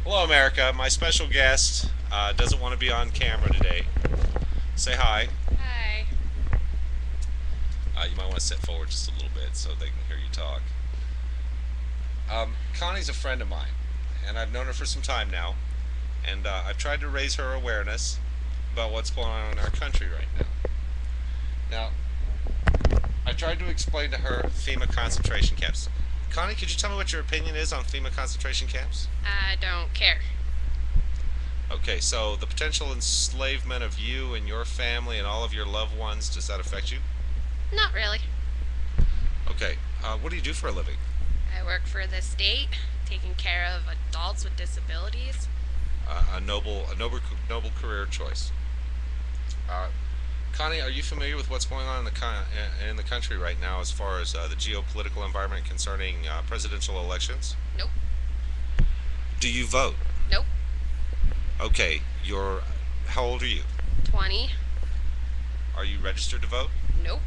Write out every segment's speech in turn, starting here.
Hello, America. My special guest doesn't want to be on camera today. Say hi. Hi. You might want to sit forward just a little bit so they can hear you talk. Connie's a friend of mine, and I've known her for some time now, and I've tried to raise her awareness about what's going on in our country right now. Now, I tried to explain to her FEMA concentration camps. Connie, could you tell me what your opinion is on FEMA concentration camps? I don't care. Okay, so the potential enslavement of you and your family and all of your loved ones, does that affect you? Not really. Okay, what do you do for a living? I work for the state, taking care of adults with disabilities. A noble career choice. Uh, Connie, are you familiar with what's going on in the country right now as far as the geopolitical environment concerning presidential elections? Nope. Do you vote? Nope. Okay, you're. How old are you? 20. Are you registered to vote? Nope.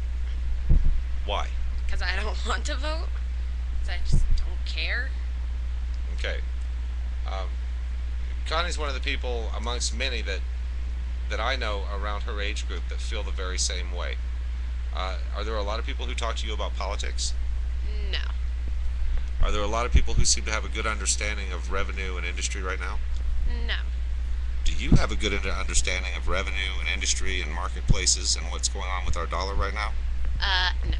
Why? Because I don't want to vote. Because I just don't care. Okay. Um, Connie's one of the people amongst many that I know around her age group that feel the very same way. Are there a lot of people who talk to you about politics? No. Are there a lot of people who seem to have a good understanding of revenue and industry right now? No. Do you have a good understanding of revenue and industry and marketplaces and what's going on with our dollar right now? No.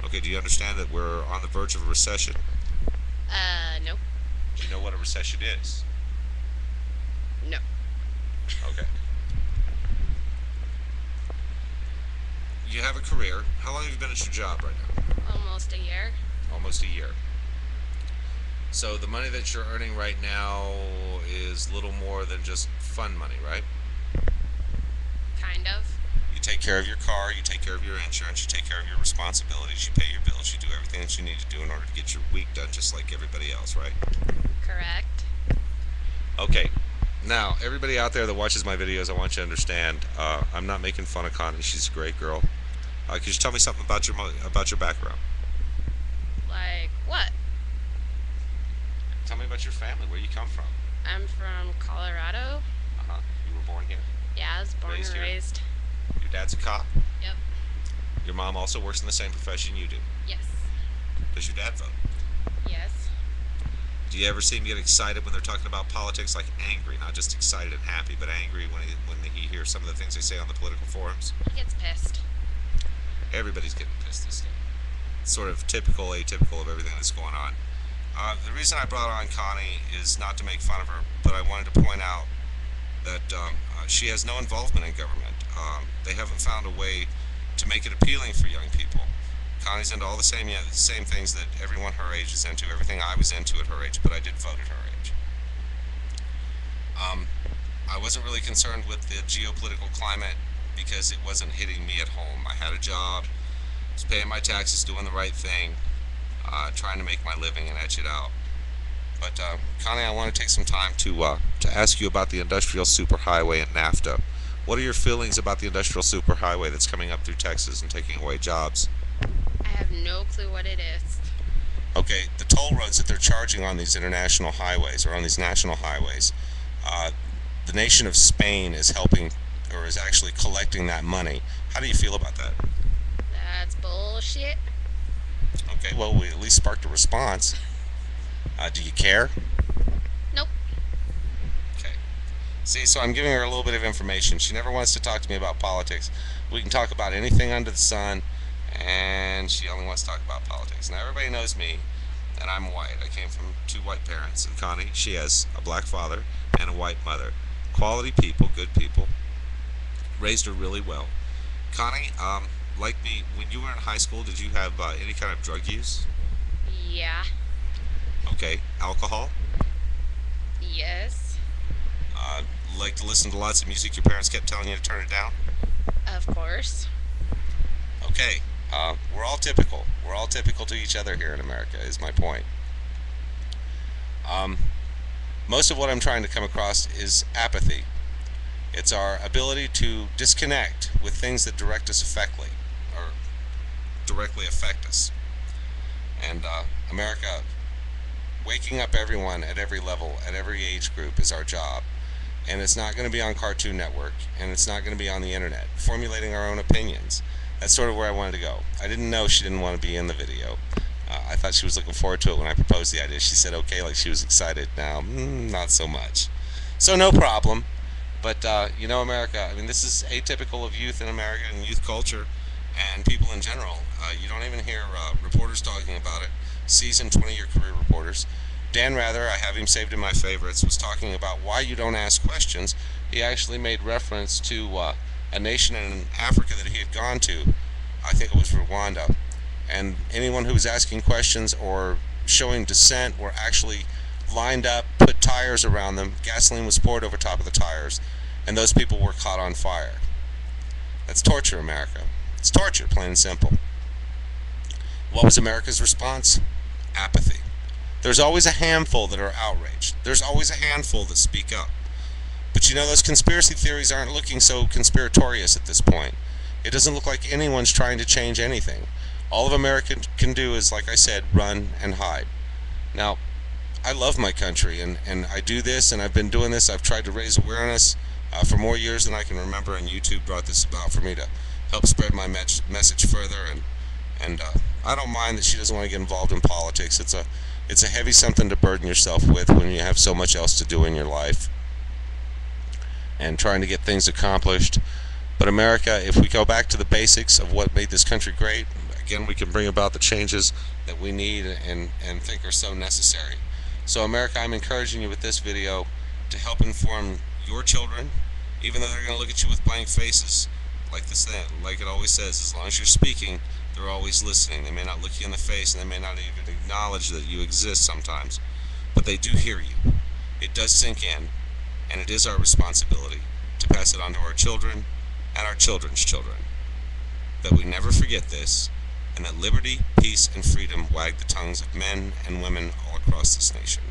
Okay, do you understand that we're on the verge of a recession? Nope. Do you know what a recession is? No. Okay. You have a career. How long have you been at your job right now? Almost a year. Almost a year. So the money that you're earning right now is little more than just fun money, right? Kind of. You take care of your car, you take care of your insurance, you take care of your responsibilities, you pay your bills, you do everything that you need to do in order to get your week done just like everybody else, right? Correct. Okay. Now, everybody out there that watches my videos, I want you to understand, I'm not making fun of Connie. She's a great girl. Could you tell me something about your background? Like what? Tell me about your family, where you come from. I'm from Colorado. Uh-huh. You were born here, Yeah, I was born raised and here. raised. Your dad's a cop. Yep. Your mom also works in the same profession you do. Yes. Does your dad vote? Yes. Do you ever see him get excited when they're talking about politics? Like angry, not just excited and happy, but angry when he hears some of the things they say on the political forums? He gets pissed. Everybody's getting pissed this day. It's sort of typical, atypical of everything that's going on. The reason I brought on Connie is not to make fun of her, but I wanted to point out that she has no involvement in government. They haven't found a way to make it appealing for young people. Connie's into all the same, yeah, the same things that everyone her age is into, everything I was into at her age, but I did vote at her age. Um, I wasn't really concerned with the geopolitical climate because it wasn't hitting me at home. I had a job, was paying my taxes, doing the right thing, trying to make my living and etch it out. But Connie, I want to take some time to ask you about the industrial superhighway and NAFTA. What are your feelings about the industrial superhighway that's coming up through Texas and taking away jobs? I have no clue what it is. Okay, the toll roads that they're charging on these international highways or on these national highways, uh, the nation of Spain is helping or is actually collecting that money. How do you feel about that? That's bullshit. Okay, well, we at least sparked a response. Do you care? Nope. Okay. See, so I'm giving her a little bit of information. She never wants to talk to me about politics. We can talk about anything under the sun, and she only wants to talk about politics. Now, everybody knows me, and I'm white. I came from two white parents. And Connie, she has a black father and a white mother. Quality people, good people. Raised her really well. Connie, like me, when you were in high school, did you have any kind of drug use? Yeah. Okay. Alcohol? Yes. Uh, like to listen to lots of music your parents kept telling you to turn it down? Of course. Okay. We're all typical. We're all typical to each other here in America, is my point. Um, Most of what I'm trying to come across is apathy. It's our ability to disconnect with things that direct us effectively or directly affect us. And America, Waking up everyone at every level, at every age group is our job. And it's not going to be on Cartoon Network, and it's not going to be on the internet. Formulating our own opinions. That's sort of where I wanted to go. I didn't know she didn't want to be in the video. I thought she was looking forward to it when I proposed the idea. She said okay, like she was excited. Now, not so much. So no problem. But America. I mean, this is atypical of youth in America and youth culture, and people in general. You don't even hear reporters talking about it. Seasoned 20-year career reporters. Dan Rather, I have him saved in my favorites, was talking about why you don't ask questions. He actually made reference to a nation in Africa that he had gone to. I think it was Rwanda. And anyone who was asking questions or showing dissent were actually lined up, put tires around them, gasoline was poured over top of the tires, and those people were caught on fire. That's torture, America. It's torture, plain and simple. What was America's response? Apathy. There's always a handful that are outraged. There's always a handful that speak up. But those conspiracy theories aren't looking so conspiratorious at this point. It doesn't look like anyone's trying to change anything. All of America can do is, like I said, run and hide. Now, I love my country, and I do this, and I've been doing this. I've tried to raise awareness for more years than I can remember, and YouTube brought this about for me to help spread my message further. And I don't mind that she doesn't want to get involved in politics. It's a heavy something to burden yourself with when you have so much else to do in your life and trying to get things accomplished. But America, if we go back to the basics of what made this country great, again, we can bring about the changes that we need and think are so necessary. So America, I'm encouraging you with this video to help inform your children, even though they're going to look at you with blank faces, like it always says, as long as you're speaking, they're always listening. They may not look you in the face, and they may not even acknowledge that you exist sometimes, but they do hear you. It does sink in, and it is our responsibility to pass it on to our children and our children's children, that we never forget this, and that liberty, peace, and freedom wag the tongues of men and women all across this nation.